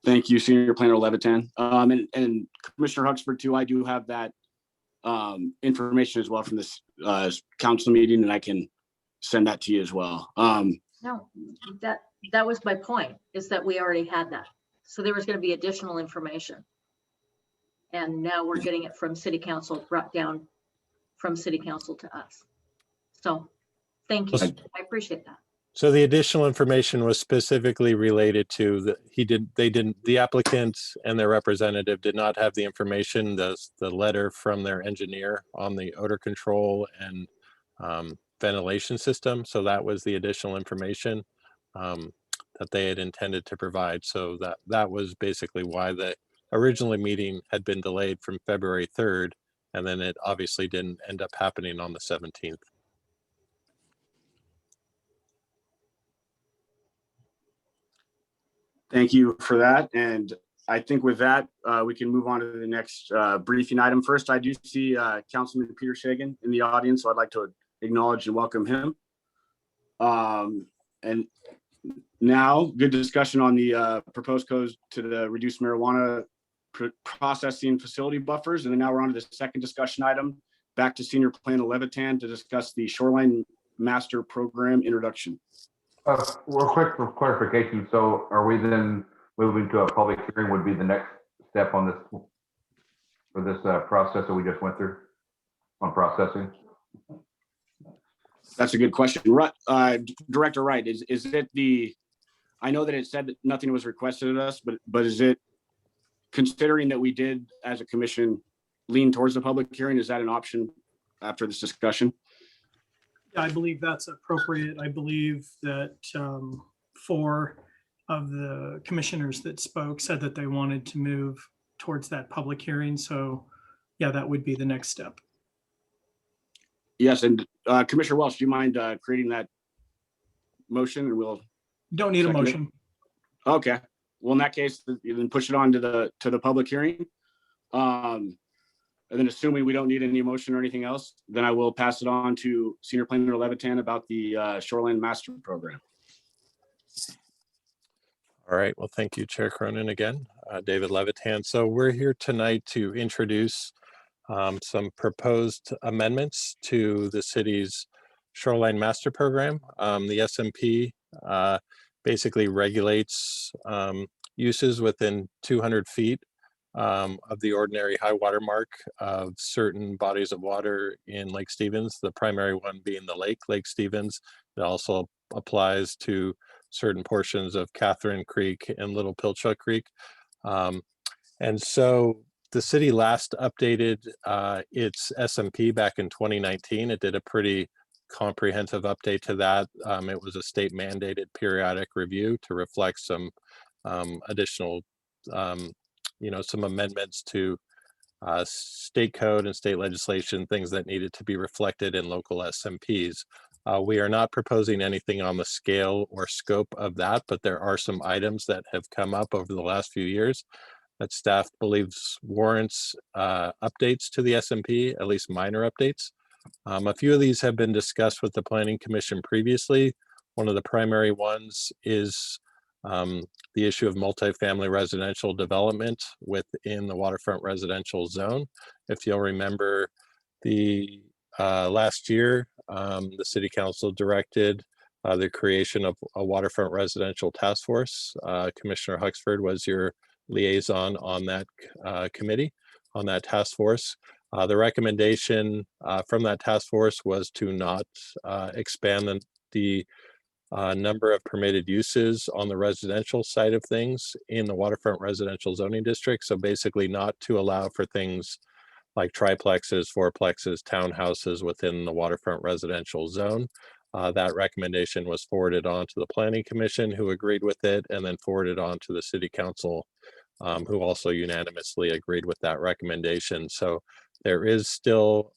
Thank you, Senior Planner Levitan. And Commissioner Huxford too, I do have that information as well from this council meeting, and I can send that to you as well. No, that was my point, is that we already had that. So there was going to be additional information. And now we're getting it from city council, brought down from city council to us. So thank you. I appreciate that. So the additional information was specifically related to the applicant and their representative did not have the information, the letter from their engineer on the odor control and ventilation system. So that was the additional information that they had intended to provide. So that was basically why the original meeting had been delayed from February 3rd, and then it obviously didn't end up happening on the 17th. Thank you for that. And I think with that, we can move on to the next briefing item. First, I do see Councilman Peter Shagan in the audience, so I'd like to acknowledge and welcome him. And now, good discussion on the proposed codes to the reduced marijuana processing facility buffers. And then now we're on to the second discussion item, back to Senior Planner Levitan to discuss the Shoreline Master Program introduction. Real quick for clarification, so are we then moving to a public hearing would be the next step on this, for this process that we just went through on processing? That's a good question. Director Wright, is it the, I know that it said that nothing was requested of us, but is it, considering that we did as a commission lean towards the public hearing, is that an option after this discussion? Yeah, I believe that's appropriate. I believe that 4 of the commissioners that spoke said that they wanted to move towards that public hearing. So yeah, that would be the next step. Yes, and Commissioner Welch, do you mind creating that motion, and we'll Don't need a second it? motion. Okay, well, in that case, you then push it on to the public hearing. And then assuming we don't need any motion or anything else, then I will pass it on to Senior Planner Levitan about the Shoreline Master Program. All right, well, thank you, Chair Cronin again, David Levitan. So we're here tonight to introduce some proposed amendments to the city's Shoreline Master Program. The SMP basically regulates uses within 200 feet of the ordinary high water mark of certain bodies of water in Lake Stevens, the primary one being the Lake Stevens. It also applies to certain portions of Catherine Creek and Little Pilchuck Creek. And so the city last updated its SMP back in 2019. It did a pretty comprehensive update to that. It was a state mandated periodic review to reflect some additional some amendments to state code and state legislation, things that needed to be reflected in local SMPs. We are not proposing anything on the scale or scope of that, but there are some items that have come up over the last few years that staff believes warrants updates to the SMP, at least minor updates. A few of these have been discussed with the Planning Commission previously. One of the primary ones is the issue of multifamily residential development within the waterfront residential zone. If you'll remember, the last year, the City Council directed the creation of a waterfront residential task force. Commissioner Huxford was your liaison on that committee, on that task force. The recommendation from that task force was to not expand the number of permitted uses on the residential side of things in the waterfront residential zoning district. So basically not to allow for things like triplexes, fourplexes, townhouses within the waterfront residential zone. That recommendation was forwarded on to the Planning Commission, who agreed with it, and then forwarded on to the City Council, who also unanimously agreed with that recommendation. So there is still,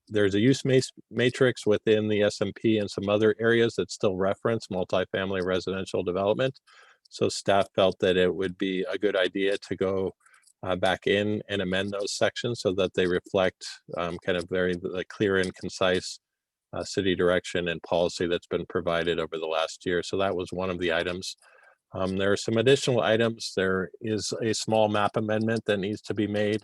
there's a use matrix within the SMP and some other areas that still reference multifamily residential development. So staff felt that it would be a good idea to go back in and amend those sections so that they reflect kind of very clear and concise city direction and policy that's been provided over the last year. So that was one of the items. There are some additional items. There is a small map amendment that needs to be made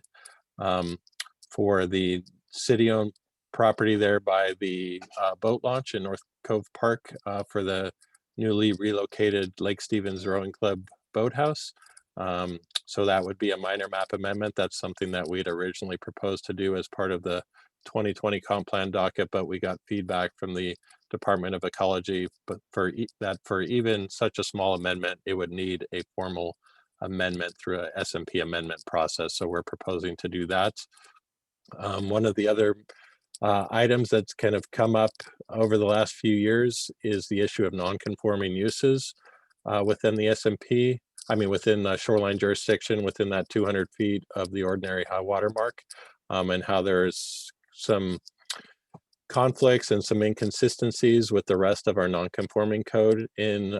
for the city-owned property there by the boat launch in North Cove Park for the newly relocated Lake Stevens Rowing Club boathouse. So that would be a minor map amendment. That's something that we'd originally proposed to do as part of the 2020 comp plan docket, but we got feedback from the Department of Ecology, but for even such a small amendment, it would need a formal amendment through a SMP amendment process. So we're proposing to do that. One of the other items that's kind of come up over the last few years is the issue of non-conforming uses within the SMP. I mean, within the shoreline jurisdiction, within that 200 feet of the ordinary high water mark, and how there's some conflicts and some inconsistencies with the rest of our non-conforming code in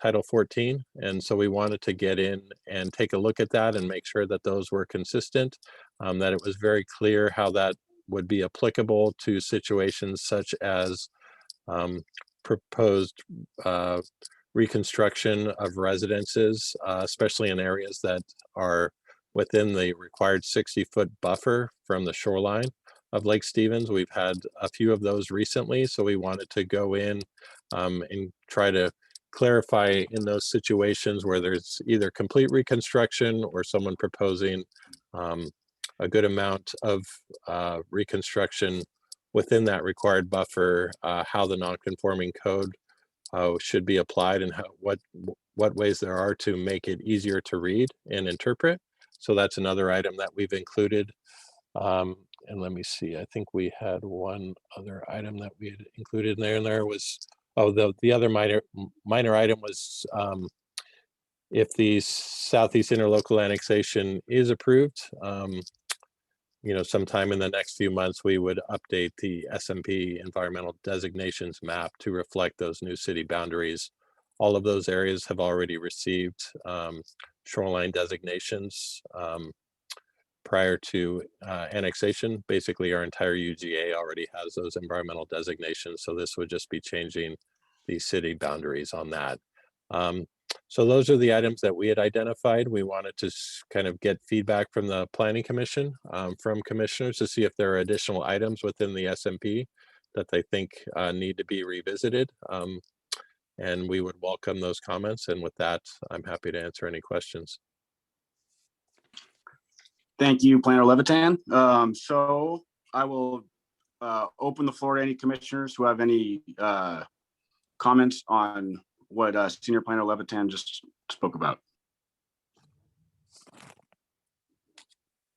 Title 14. And so we wanted to get in and take a look at that and make sure that those were consistent, that it was very clear how that would be applicable to situations such as proposed reconstruction of residences, especially in areas that are within the required 60-foot buffer from the shoreline of Lake Stevens. We've had a few of those recently, so we wanted to go in and try to clarify in those situations where there's either complete reconstruction or someone proposing a good amount of reconstruction within that required buffer, how the non-conforming code should be applied and what ways there are to make it easier to read and interpret. So that's another item that we've included. And let me see, I think we had one other item that we had included in there, and there was, oh, the other minor item was if the Southeast Interlocal Annexation is approved, you know, sometime in the next few months, we would update the SMP environmental designations map to reflect those new city boundaries. All of those areas have already received shoreline designations prior to annexation. Basically, our entire UGA already has those environmental designations. So this would just be changing the city boundaries on that. So those are the items that we had identified. We wanted to kind of get feedback from the Planning Commission, from commissioners to see if there are additional items within the SMP that they think need to be revisited. And we would welcome those comments. And with that, I'm happy to answer any questions. Thank you, Planner Levitan. So I will open the floor to any commissioners who have any comments on what Senior Planner Levitan just spoke about.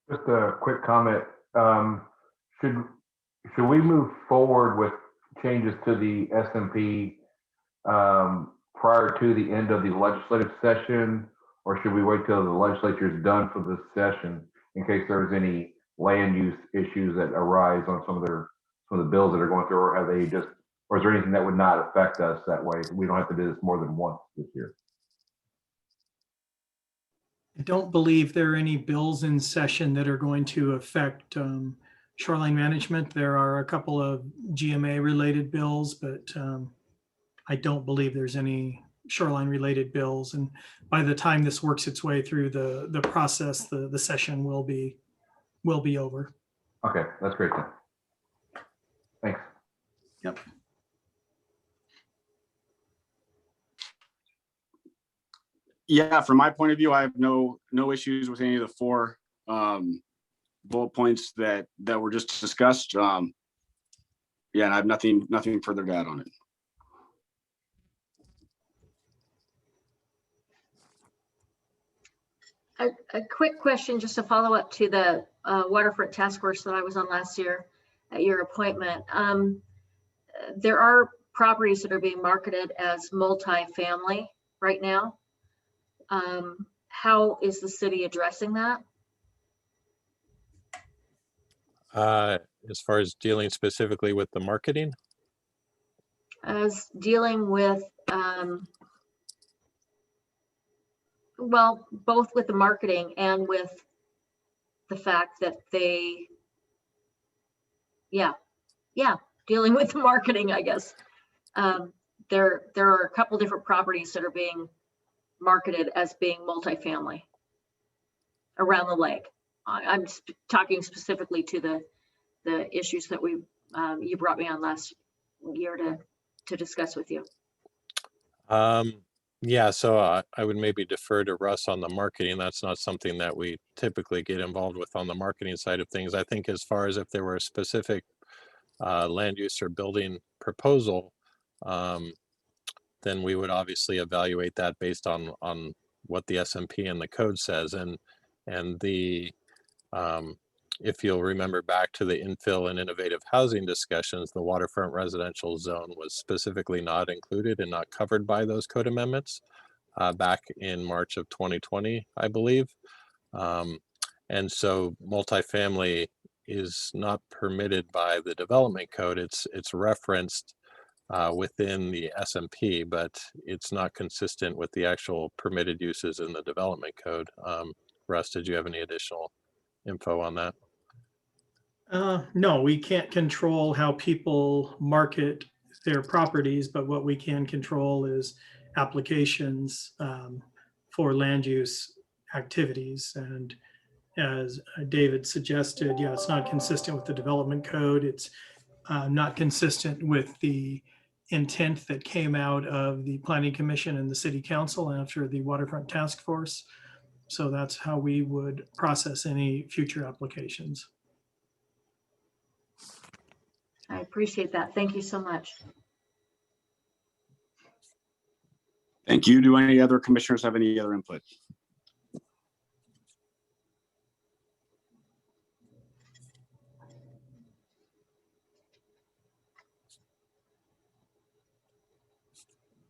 Just a quick comment. Should we move forward with changes to the SMP prior to the end of the legislative session, or should we wait till the legislature is done for this session in case there's any land use issues that arise on some of the bills that are going through, or have they just, or is there anything that would not affect us that way? We don't have to do this more than once this year. I don't believe there are any bills in session that are going to affect shoreline management. There are a couple of GMA related bills, but I don't believe there's any shoreline related bills. And by the time this works its way through the process, the session will be over. Okay, that's great then. Thanks. Yep. Yeah, from my point of view, I have no issues with any of the four bullet points that were just discussed. Yeah, and I have nothing further to add on it. A quick question, just to follow up to the waterfront task force that I was on last year at your appointment. There are properties that are being marketed as multifamily right now. How is the city addressing that? As far as dealing specifically with the marketing? As dealing with, well, both with the marketing and with the fact that they, yeah, dealing with the marketing, I guess. There are a couple different properties that are being marketed as being multifamily around the lake. I'm talking specifically to the issues that you brought me on last year to discuss with you. Yeah, so I would maybe defer to Russ on the marketing. That's not something that we typically get involved with on the marketing side of things. I think as far as if there were a specific land use or building proposal, then we would obviously evaluate that based on what the SMP and the code says. And the if you'll remember back to the infill and innovative housing discussions, the waterfront residential zone was specifically not included and not covered by those code amendments back in March of 2020, I believe. And so multifamily is not permitted by the development code. It's referenced within the SMP, but it's not consistent with the actual permitted uses in the development code. Russ, did you have any additional info on that? No, we can't control how people market their properties, but what we can control is applications for land use activities. And as David suggested, yeah, it's not consistent with the development code. It's not consistent with the intent that came out of the Planning Commission and the City Council after the Waterfront Task Force. So that's how we would process any future applications. I appreciate that. Thank you so much. Thank you. Do any other commissioners have any other input?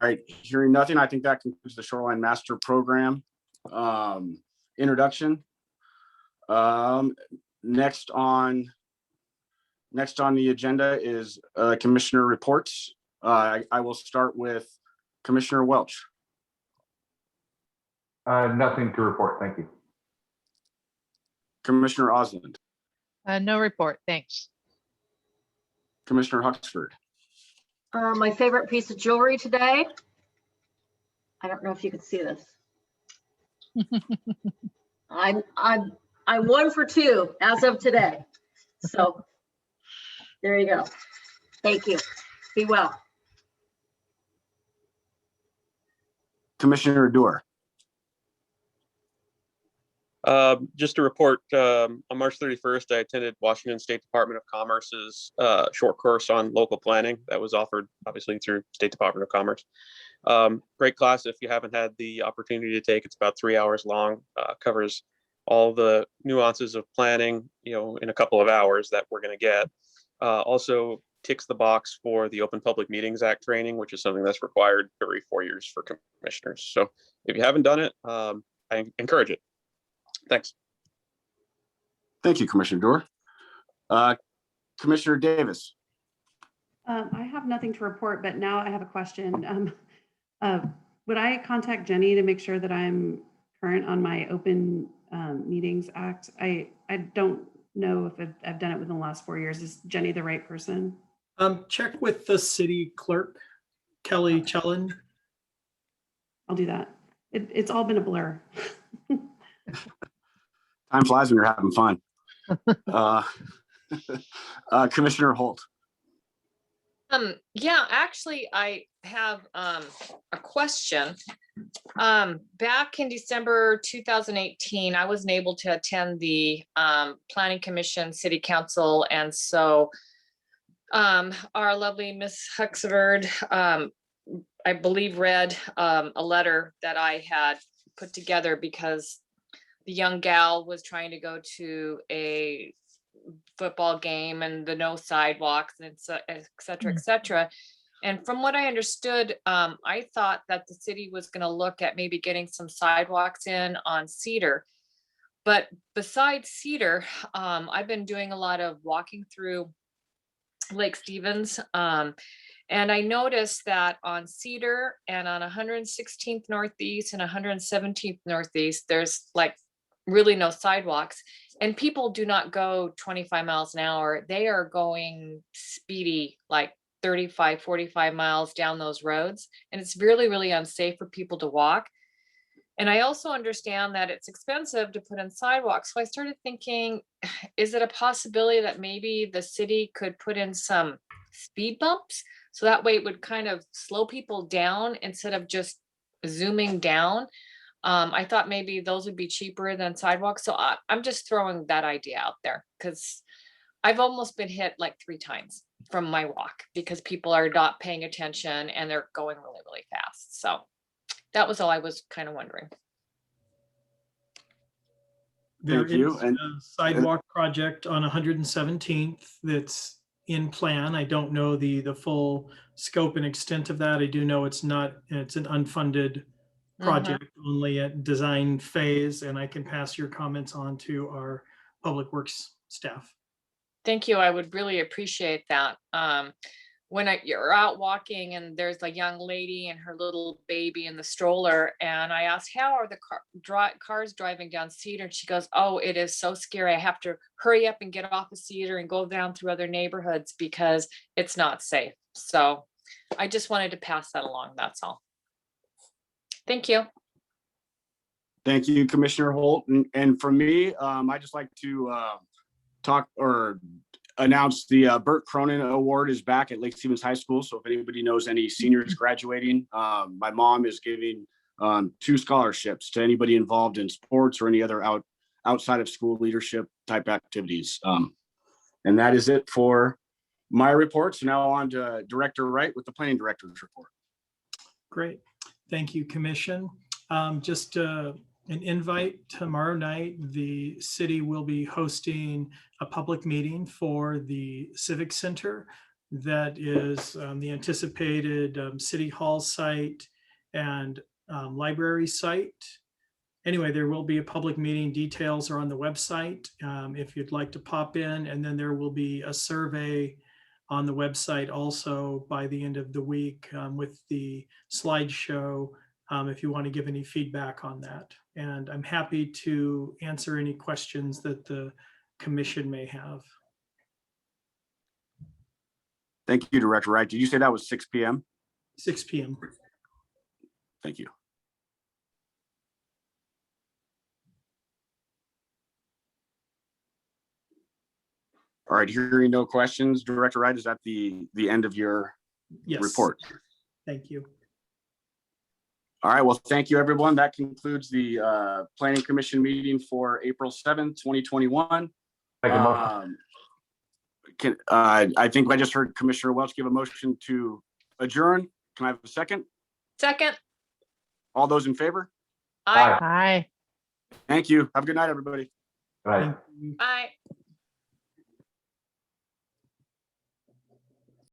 All right, hearing nothing, I think that concludes the Shoreline Master Program introduction. Next on the agenda is commissioner reports. I will start with Commissioner Welch. Nothing to report. Thank you. Commissioner Osland. No report, thanks. Commissioner Huxford. My favorite piece of jewelry today. I don't know if you can see this. I'm 1 for 2 as of today. So there you go. Thank you. Be well. Commissioner Doer. Just to report, on March 31st, I attended Washington State Department of Commerce's short course on local planning that was offered obviously through State Department of Commerce. Great class. If you haven't had the opportunity to take, it's about 3 hours long, covers all the nuances of planning, in a couple of hours that we're going to get. Also ticks the box for the Open Public Meetings Act training, which is something that's required every 4 years for commissioners. So if you haven't done it, I encourage it. Thanks. Thank you, Commissioner Doer. Commissioner Davis. I have nothing to report, but now I have a question. Would I contact Jenny to make sure that I'm current on my Open Meetings Act? I don't know if I've done it within the last 4 years. Is Jenny the right person? Check with the city clerk, Kelly Chellen. I'll do that. It's all been a blur. Time flies when you're having fun. Commissioner Holt. Yeah, actually, I have a question. Back in December 2018, I wasn't able to attend the Planning Commission, City Council, and so our lovely Miss Huxford, I believe, read a letter that I had put together because the young gal was trying to go to a football game and the no sidewalks and et cetera, et cetera. And from what I understood, I thought that the city was going to look at maybe getting some sidewalks in on Cedar. But besides Cedar, I've been doing a lot of walking through Lake Stevens. And I noticed that on Cedar and on 116th Northeast and 117th Northeast, there's like really no sidewalks. And people do not go 25 miles an hour. They are going speedy, like 35, 45 miles down those roads. And it's really, really unsafe for people to walk. And I also understand that it's expensive to put in sidewalks. So I started thinking, is it a possibility that maybe the city could put in some speed bumps? So that way it would kind of slow people down instead of just zooming down. I thought maybe those would be cheaper than sidewalks. So I'm just throwing that idea out there because I've almost been hit like 3 times from my walk because people are not paying attention and they're going really, really fast. So that was all I was kind of wondering. There Thank you. is And- a sidewalk project on 117th that's in plan. I don't know the full scope and extent of that. I do know it's an unfunded project, only at design phase, and I can pass your comments on to our Public Works staff. Thank you. I would really appreciate that. When you're out walking and there's a young lady and her little baby in the stroller, and I asked, how are the cars driving down Cedar? And she goes, oh, it is so scary. I have to hurry up and get off of Cedar and go down through other neighborhoods because it's not safe. So I just wanted to pass that along. That's all. Thank you. Thank you, Commissioner Holt. And for me, I just like to talk or announce the Bert Cronin Award is back at Lake Stevens High School. So if anybody knows any seniors graduating, my mom is giving 2 scholarships to anybody involved in sports or any other outside of school leadership type activities. And that is it for my report. So now on to Director Wright with the Planning Director's report. Great. Thank you, Commission. Just an invite tomorrow night. The city will be hosting a public meeting for the Civic Center. That is the anticipated City Hall site and library site. Anyway, there will be a public meeting. Details are on the website if you'd like to pop in. And then there will be a survey on the website also by the end of the week with the slideshow if you want to give any feedback on that. And I'm happy to answer any questions that the commission may have. Thank you, Director Wright. Did you say that was 6 p.m.? 6 p.m. Thank you. All right, hearing no questions, Director Wright, is that the end of your Yes. report? Thank you. All right, well, thank you, everyone. That concludes the Planning Commission meeting for April 7th, 2021. Make a motion. I think I just heard Commissioner Welch give a motion to adjourn. Can I have a second? Second. All those in favor? Aye. Aye. Thank you. Have a good night, everybody. Right. Thank you. Aye.